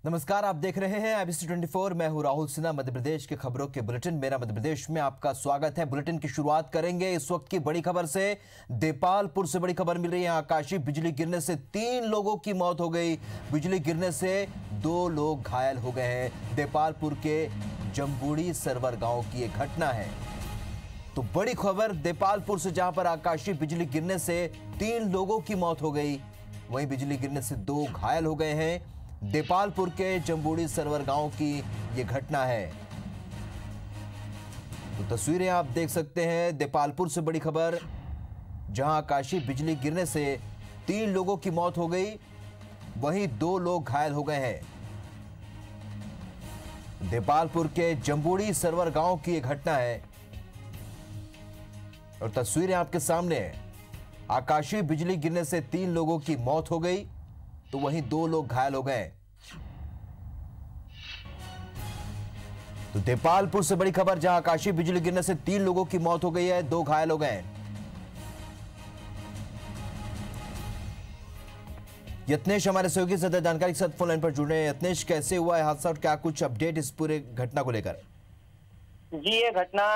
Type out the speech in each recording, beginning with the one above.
नमस्कार, आप देख रहे हैं IBC 24। मैं हूं राहुल सिन्हा। मध्य प्रदेश के खबरों के बुलेटिन मेरा मध्य प्रदेश में आपका स्वागत है। बुलेटिन की शुरुआत करेंगे इस वक्त की बड़ी खबर से। देपालपुर से बड़ी खबर मिल रही है। आकाशीय बिजली गिरने से 3 लोगों की मौत हो गई। बिजली गिरने से 2 लोग घायल हो गए हैं। देपालपुर के जम्बूड़ी सरवर गांव की यह घटना है। तो बड़ी खबर देपालपुर से, जहां पर आकाशीय बिजली गिरने से 3 लोगों की मौत हो गई, वहीं बिजली गिरने से 2 घायल हो गए हैं। देपालपुर के जम्बूड़ी सरवर गांव की यह घटना है। तो तस्वीरें आप देख सकते हैं। देपालपुर से बड़ी खबर, जहां आकाशीय बिजली गिरने से 3 लोगों की मौत हो गई, वहीं 2 लोग घायल हो गए हैं। देपालपुर के जम्बूड़ी सरवर गांव की यह घटना है और तस्वीरें आपके सामने हैं। आकाशीय बिजली गिरने से 3 लोगों की मौत हो गई, तो वहीं 2 लोग घायल हो गए। तो देपालपुर से बड़ी खबर, जहां आकाशीय बिजली गिरने से 3 लोगों की मौत हो गई है, 2 घायल हो गए। यत्नेश हमारे सहयोगी ज्यादा जानकारी के साथ फोन लाइन पर जुड़ रहे हैं। यत्नेश, कैसे हुआ है हादसा और क्या कुछ अपडेट इस पूरे घटना को लेकर? जी, ये घटना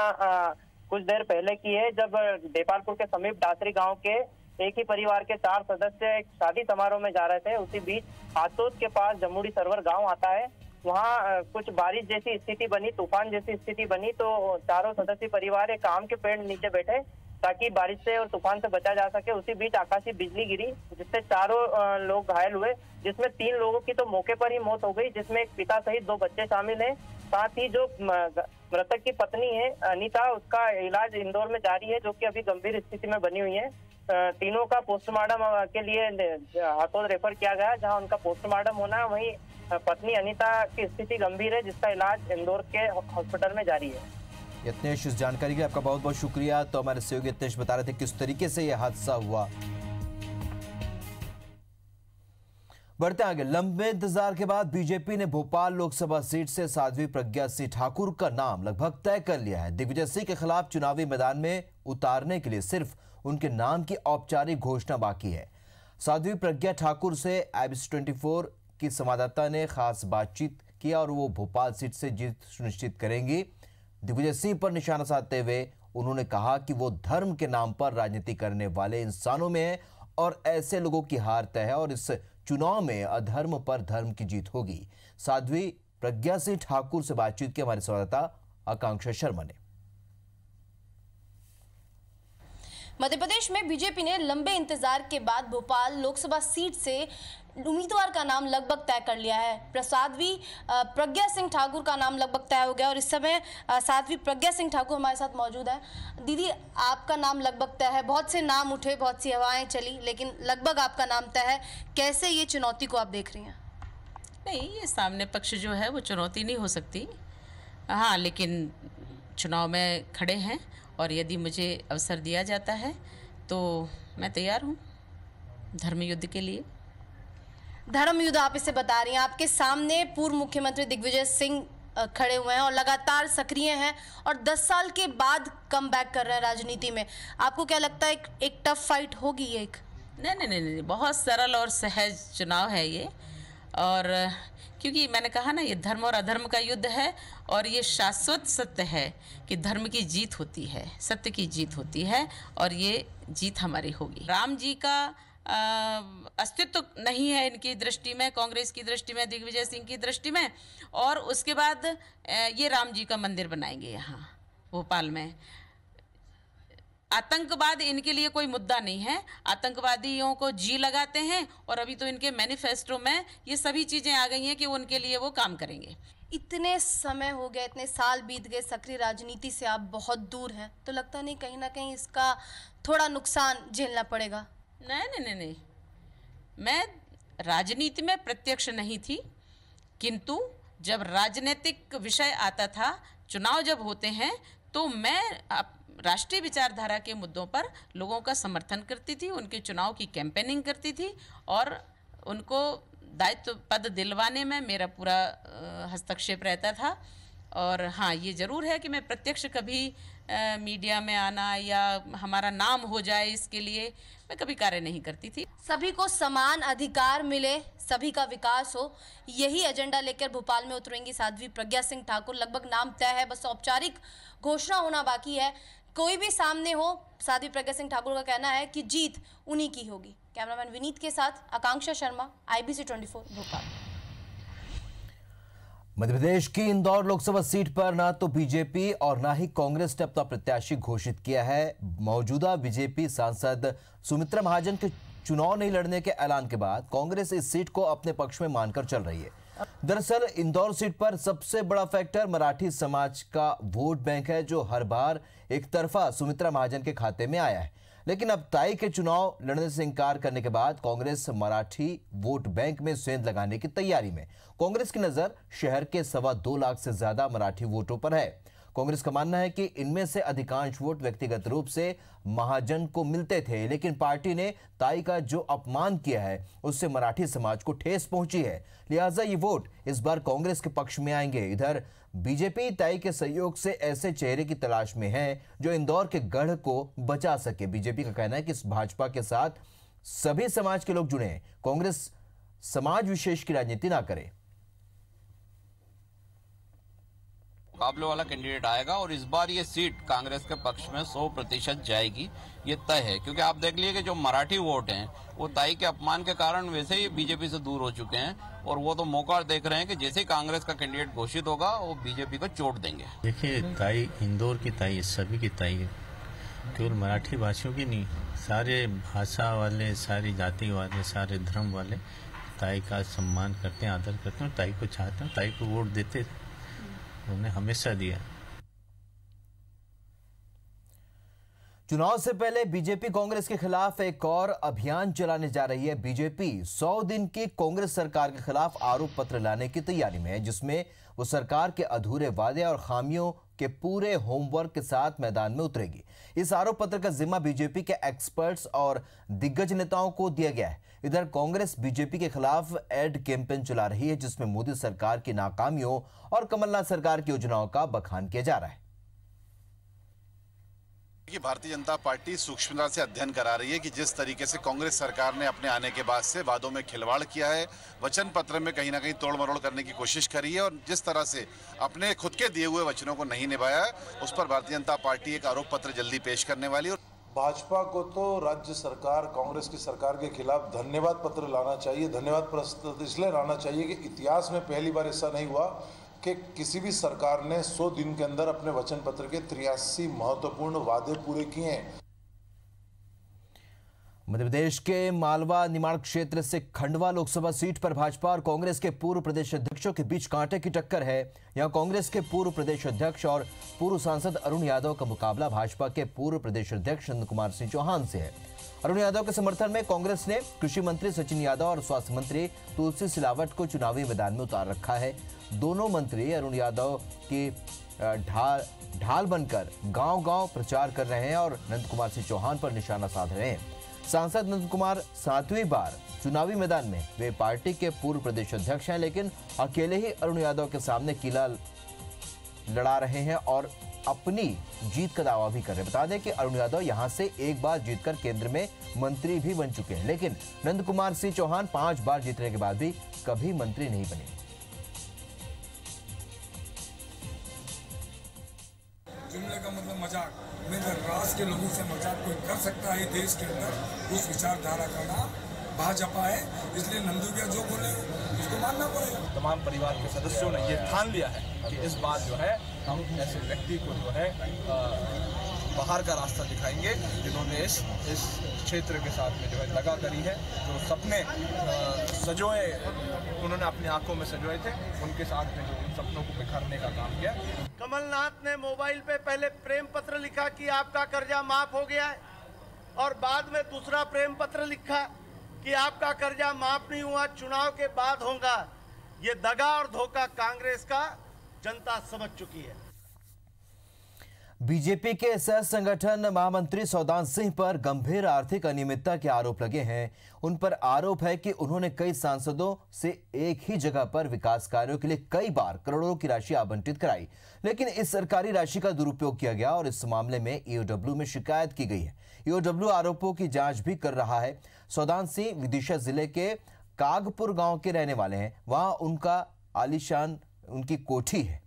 कुछ देर पहले की है, जब देपालपुर के समीप डासरी गांव के एक ही परिवार के 4 सदस्य एक शादी समारोह में जा रहे थे। उसी बीच हाथोद के पास जम्बूड़ी सरवर गांव आता है। वहां कुछ बारिश जैसी स्थिति बनी, तूफान जैसी स्थिति बनी, तो चारों सदस्य परिवार एक आम के पेड़ नीचे बैठे ताकि बारिश से और तूफान से बचा जा सके। उसी बीच आकाशीय बिजली गिरी, जिससे चारों लोग घायल हुए, जिसमें 3 लोगों की तो मौके पर ही मौत हो गई, जिसमें एक पिता सहित 2 बच्चे शामिल हैं। साथ ही जो मृतक की पत्नी है अनीता, उसका इलाज इंदौर में जारी है, जो कि अभी गंभीर स्थिति में बनी हुई है। तीनों का पोस्टमार्टम के लिए हाथोद रेफर किया गया, जहां उनका पोस्टमार्टम होना है। वहीं पत्नी अनीता की स्थिति गंभीर है, जिसका इलाज इंदौर के हॉस्पिटल में जारी है। यत्नेश, इस जानकारी के लिए आपका बहुत बहुत शुक्रिया। तो हमारे सहयोगी यत्नेश बता रहे थे किस तरीके से यह हादसा हुआ। बढ़ते आगे, लंबे इंतजार के बाद बीजेपी ने भोपाल लोकसभा सीट से साध्वी प्रज्ञा सिंह ठाकुर का नाम लगभग तय कर लिया है। दिग्विजय सिंह के खिलाफ चुनावी मैदान में उतारने के लिए सिर्फ उनके नाम की औपचारिक घोषणा बाकी है। साध्वी प्रज्ञा ठाकुर से IBC 24 की संवाददाता ने खास बातचीत किया और वो भोपाल सीट से जीत सुनिश्चित करेंगी। दिग्विजय सिंह पर निशाना साधते हुए उन्होंने कहा कि वो धर्म के नाम पर राजनीति करने वाले इंसानों में है और ऐसे लोगों की हार तय है और इस चुनाव में अधर्म पर धर्म की जीत होगी। साध्वी प्रज्ञा सिंह ठाकुर से बातचीत की हमारे संवाददाता आकांक्षा शर्मा ने। मध्य प्रदेश में बीजेपी ने लंबे इंतजार के बाद भोपाल लोकसभा सीट से उम्मीदवार का नाम लगभग तय कर लिया है। साध्वी प्रज्ञा सिंह ठाकुर का नाम लगभग तय हो गया और इस समय साध्वी प्रज्ञा सिंह ठाकुर हमारे साथ मौजूद है। दीदी, आपका नाम लगभग तय है। बहुत से नाम उठे, बहुत सी हवाएं चली, लेकिन लगभग आपका नाम तय है। कैसे ये चुनौती को आप देख रही हैं? नहीं, ये सामने पक्ष जो है वो चुनौती नहीं हो सकती। हाँ, लेकिन चुनाव में खड़े हैं और यदि मुझे अवसर दिया जाता है तो मैं तैयार हूँ धर्म युद्ध के लिए। धर्म युद्ध आप इसे बता रही हैं। आपके सामने पूर्व मुख्यमंत्री दिग्विजय सिंह खड़े हुए हैं और लगातार सक्रिय हैं और 10 साल के बाद कम बैक कर रहे हैं राजनीति में। आपको क्या लगता है एक टफ फाइट होगी ये? नहीं, बहुत सरल और सहज चुनाव है ये। और क्योंकि मैंने कहा ना, ये धर्म और अधर्म का युद्ध है और ये शाश्वत सत्य है कि धर्म की जीत होती है, सत्य की जीत होती है और ये जीत हमारी होगी। राम जी का अस्तित्व नहीं है इनकी दृष्टि में, कांग्रेस की दृष्टि में, दिग्विजय सिंह की दृष्टि में। और उसके बाद ये राम जी का मंदिर बनाएंगे यहाँ भोपाल में। आतंकवाद इनके लिए कोई मुद्दा नहीं है। आतंकवादियों को जी लगाते हैं और अभी तो इनके मैनिफेस्टो में ये सभी चीज़ें आ गई हैं कि उनके लिए वो काम करेंगे। इतने समय हो गए, इतने साल बीत गए, सक्रिय राजनीति से आप बहुत दूर हैं, तो लगता नहीं कहीं ना कहीं इसका थोड़ा नुकसान झेलना पड़ेगा? नहीं, मैं राजनीति में प्रत्यक्ष नहीं थी, किंतु जब राजनीतिक विषय आता था, चुनाव जब होते हैं, तो मैं राष्ट्रीय विचारधारा के मुद्दों पर लोगों का समर्थन करती थी, उनके चुनाव की कैंपेनिंग करती थी और उनको दायित्व पद दिलवाने में मेरा पूरा हस्तक्षेप रहता था। और हाँ, ये ज़रूर है कि मैं प्रत्यक्ष कभी मीडिया में आना या हमारा नाम हो जाए इसके लिए मैं कभी कार्य नहीं करती थी। सभी को समान अधिकार मिले, सभी का विकास हो, यही एजेंडा लेकर भोपाल में उतरेंगी साध्वी प्रज्ञा सिंह ठाकुर। लगभग नाम तय है, बस औपचारिक घोषणा होना बाकी है। कोई भी सामने हो, साध्वी प्रज्ञा सिंह ठाकुर का कहना है कि जीत उन्हीं की होगी। कैमरामैन विनीत के साथ आकांक्षा शर्मा, IBC 24 भोपाल। मध्य प्रदेश की इंदौर लोकसभा सीट पर ना तो बीजेपी और ना ही कांग्रेस ने अपना प्रत्याशी घोषित किया है। मौजूदा बीजेपी सांसद सुमित्रा महाजन के चुनाव नहीं लड़ने के ऐलान के बाद कांग्रेस इस सीट को अपने पक्ष में मानकर चल रही है। दरअसल इंदौर सीट पर सबसे बड़ा फैक्टर मराठी समाज का वोट बैंक है, जो हर बार एक तरफा सुमित्रा महाजन के खाते में आया है। लेकिन अब ताई के चुनाव लड़ने से इंकार करने के बाद कांग्रेस मराठी वोट बैंक में सेंध लगाने की तैयारी में। कांग्रेस की नजर शहर के 2.25 लाख से ज्यादा मराठी वोटों पर है। कांग्रेस का मानना है कि इनमें से अधिकांश वोट व्यक्तिगत रूप से महाजन को मिलते थे, लेकिन पार्टी ने ताई का जो अपमान किया है उससे मराठी समाज को ठेस पहुंची है, लिहाजा ये वोट इस बार कांग्रेस के पक्ष में आएंगे। इधर बीजेपी ताई के सहयोग से ऐसे चेहरे की तलाश में है जो इंदौर के गढ़ को बचा सके। बीजेपी का कहना है कि इस भाजपा के साथ सभी समाज के लोग जुड़े हैं, कांग्रेस समाज विशेष की राजनीति ना करे। मुकाबले वाला कैंडिडेट आएगा और इस बार ये सीट कांग्रेस के पक्ष में 100% जाएगी, ये तय है। क्योंकि आप देख लीजिए कि जो मराठी वोट हैं वो ताई के अपमान के कारण वैसे ही बीजेपी से दूर हो चुके हैं और वो तो मौका देख रहे हैं कि जैसे ही कांग्रेस का कैंडिडेट घोषित होगा वो बीजेपी को चोट देंगे। देखिए, ताई इंदौर की ताई है, सभी की ताई है, केवल मराठी भाषियों की नहीं, सारे भाषा वाले, सारी जाति वाले, सारे धर्म वाले ताई का सम्मान करते हैं, आदर करते हैं, ताई को चाहते हैं, ताई को वोट देते, उन्होंने हमेशा दिया। चुनाव से पहले बीजेपी कांग्रेस के खिलाफ एक और अभियान चलाने जा रही है। बीजेपी 100 दिन की कांग्रेस सरकार के खिलाफ आरोप पत्र लाने की तैयारी में है, जिसमें वो सरकार के अधूरे वादे और खामियों के पूरे होमवर्क के साथ मैदान में उतरेगी। इस आरोप पत्र का जिम्मा बीजेपी के एक्सपर्ट्स और दिग्गज नेताओं को दिया गया है। इधर कांग्रेस बीजेपी के खिलाफ एड कैंपेन चला रही है, जिसमें मोदी सरकार की नाकामियों और कमलनाथ सरकार की योजनाओं का बखान किया जा रहा है। कि भारतीय जनता पार्टी सूक्ष्मता से अध्ययन करा रही है कि जिस तरीके से कांग्रेस सरकार ने अपने आने के बाद से वादों में खिलवाड़ किया है, वचन पत्र में कहीं ना कहीं तोड़ मरोड़ करने की कोशिश करी है और जिस तरह से अपने खुद के दिए हुए वचनों को नहीं निभाया है, उस पर भारतीय जनता पार्टी एक आरोप पत्र जल्दी पेश करने वाली है। भाजपा को तो राज्य सरकार, कांग्रेस की सरकार के खिलाफ धन्यवाद पत्र लाना चाहिए। धन्यवाद पत्र इसलिए लाना चाहिए कि इतिहास में पहली बार ऐसा नहीं हुआ कि किसी भी सरकार ने 100 दिन के अंदर अपने वचन पत्र के 83 महत्वपूर्ण वादे पूरे किए हैं। मध्य प्रदेश के मालवा निमाड़ क्षेत्र से खंडवा लोकसभा सीट पर भाजपा और कांग्रेस के पूर्व प्रदेश अध्यक्षों के बीच कांटे की टक्कर है। यहां कांग्रेस के पूर्व प्रदेश अध्यक्ष और पूर्व सांसद अरुण यादव का मुकाबला भाजपा के पूर्व प्रदेश अध्यक्ष नंद कुमार सिंह चौहान से है। अरुण यादव के समर्थन में कांग्रेस ने कृषि मंत्री सचिन यादव और स्वास्थ्य मंत्री तुलसी सिलावट को चुनावी मैदान में उतार रखा है। दोनों मंत्री अरुण यादव की ढाल बनकर गांव-गांव प्रचार कर रहे हैं और नंद कुमार सिंह चौहान पर निशाना साध रहे हैं। सांसद नंद कुमार 7वीं बार चुनावी मैदान में, वे पार्टी के पूर्व प्रदेश अध्यक्ष हैं, लेकिन अकेले ही अरुण यादव के सामने किला लड़ा रहे हैं और अपनी जीत का दावा भी कर रहे हैं। बता दें कि अरुण यादव यहां से एक बार जीतकर केंद्र में मंत्री भी बन चुके हैं, लेकिन नंद कुमार सिंह चौहान 5 बार जीतने के बाद भी कभी मंत्री नहीं बने। जुमले का मतलब मजाक, मेरे राष्ट्र के लोगों से मजाक कोई कर सकता है देश के अंदर, उस विचारधारा का नाम भाजपा है। इसलिए नंदू भैया जो बोले उसको मानना पड़ेगा। तमाम परिवार के सदस्यों ने ये ठान लिया है कि इस बार जो है हम ऐसे व्यक्ति को जो है बाहर का रास्ता दिखाएंगे जिन्होंने इस क्षेत्र के साथ में जो है दगा करी है, जो सपने सजोए उन्होंने अपनी आंखों में सजोए थे, उनके साथ में जो उन सपनों को बिखरने का काम किया। कमलनाथ ने मोबाइल पे पहले प्रेम पत्र लिखा कि आपका कर्जा माफ हो गया है और बाद में दूसरा प्रेम पत्र लिखा कि आपका कर्जा माफ नहीं हुआ, चुनाव के बाद होगा। ये दगा और धोखा कांग्रेस का जनता समझ चुकी है। बीजेपी के सह संगठन महामंत्री सौदान सिंह पर गंभीर आर्थिक अनियमितता के आरोप लगे हैं। उन पर आरोप है कि उन्होंने कई सांसदों से एक ही जगह पर विकास कार्यों के लिए कई बार करोड़ों की राशि आवंटित कराई, लेकिन इस सरकारी राशि का दुरुपयोग किया गया और इस मामले में ईओडब्ल्यू में शिकायत की गई है। ईओडब्ल्यू आरोपों की जांच भी कर रहा है। सौदान सिंह विदिशा जिले के कागपुर गांव के रहने वाले हैं। वहां उनका आलीशान उनकी कोठी है।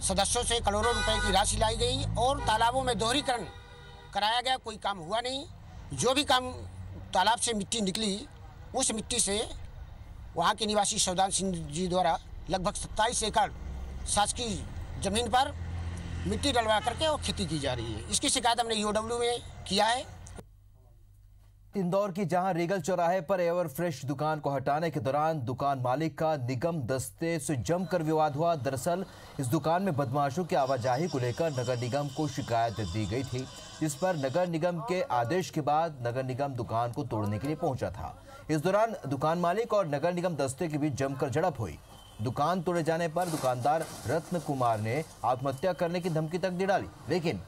सदस्यों से करोड़ों रुपए की राशि लाई गई और तालाबों में दोहरीकरण कराया गया, कोई काम हुआ नहीं। जो भी काम तालाब से मिट्टी निकली, उस मिट्टी से वहां के निवासी सौदान सिंह जी द्वारा लगभग 27 एकड़ शासकीय जमीन पर मिट्टी डलवा करके और खेती की जा रही है। इसकी शिकायत हमने ईओडब्ल्यू में किया है। इंदौर की जहां रीगल चौराहे पर एवर फ्रेश दुकान को हटाने के दौरान दुकान मालिक का निगम दस्ते से जमकर विवाद हुआ। दरअसल इस दुकान में बदमाशों की आवाजाही को लेकर नगर निगम को शिकायत दी गई थी, जिस पर नगर निगम के आदेश के बाद नगर निगम दुकान को तोड़ने के लिए पहुंचा था। इस दौरान दुकान मालिक और नगर निगम दस्ते के बीच जमकर झड़प हुई। दुकान तोड़े जाने पर दुकानदार रत्न कुमार ने आत्महत्या करने की धमकी तक दे डाली, लेकिन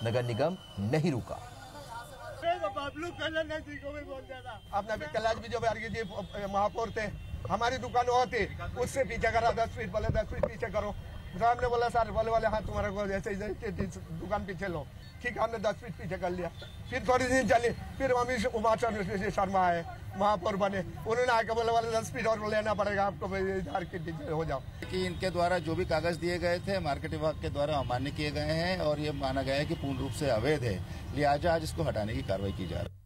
नगर निगम नहीं रुका। अपना कैलाश भी जो जी महापौर थे, हमारी दुकान वो थी, उससे पीछे करा 10 फीट, बोले 10 फीट पीछे करो। हमने बोला सर बोले हाँ तुम्हारे को ऐसे दुकान पीछे लो। ठीक है, हमने 10 फीट पीछे कर लिया। फिर थोड़ी दिन चली, फिर अमित उमाचंद्र शर्मा आए, महापौर बने, उन्होंने आके बोले वाले 10 फीट और लेना पड़ेगा आपको, इधर के पीछे हो जाओ। कि इनके द्वारा जो भी कागज दिए गए थे मार्केट विभाग के द्वारा अमान्य किए गए हैं और ये माना गया है कि पूर्ण रूप से अवैध है, लिहाजा आज इसको हटाने की कार्रवाई की जा रही है।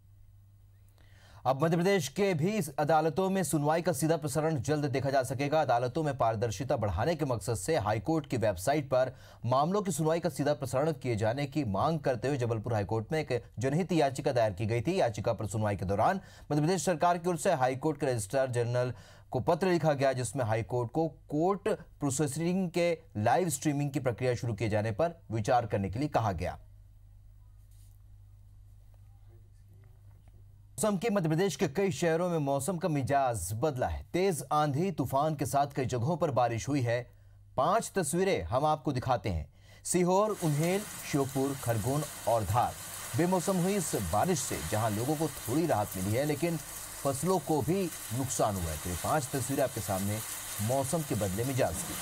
अब मध्य प्रदेश के भी अदालतों में सुनवाई का सीधा प्रसारण जल्द देखा जा सकेगा। अदालतों में पारदर्शिता बढ़ाने के मकसद से हाईकोर्ट की वेबसाइट पर मामलों की सुनवाई का सीधा प्रसारण किए जाने की मांग करते हुए जबलपुर हाईकोर्ट में एक जनहित याचिका दायर की गई थी। याचिका पर सुनवाई के दौरान मध्य प्रदेश सरकार की ओर से हाईकोर्ट के रजिस्ट्रार जनरल को पत्र लिखा गया, जिसमें हाईकोर्ट को कोर्ट प्रोसेसिंग के लाइव स्ट्रीमिंग की प्रक्रिया शुरू किए जाने पर विचार करने के लिए कहा गया। मौसम की मध्य प्रदेश के कई शहरों में मौसम का मिजाज बदला है। तेज आंधी तूफान के साथ कई जगहों पर बारिश हुई है। 5 तस्वीरें हम आपको दिखाते हैं। सीहोर, उन्हेल, श्योपुर, खरगोन और धार। बेमौसम हुई इस बारिश से जहां लोगों को थोड़ी राहत मिली है, लेकिन फसलों को भी नुकसान हुआ है। तो ये 5 तस्वीरें आपके सामने मौसम के बदले मिजाज की।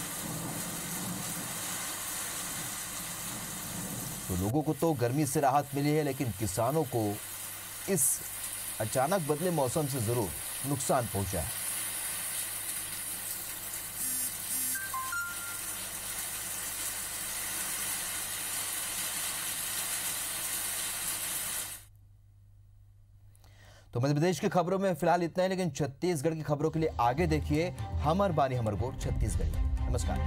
तो लोगों को तो गर्मी से राहत मिली है, लेकिन किसानों को इस अचानक बदले मौसम से जरूर नुकसान पहुंचा है। तो मध्य प्रदेश की खबरों में फिलहाल इतना है, लेकिन छत्तीसगढ़ की खबरों के लिए आगे देखिए हमर बानी हमर गोठ छत्तीसगढ़ी। नमस्कार।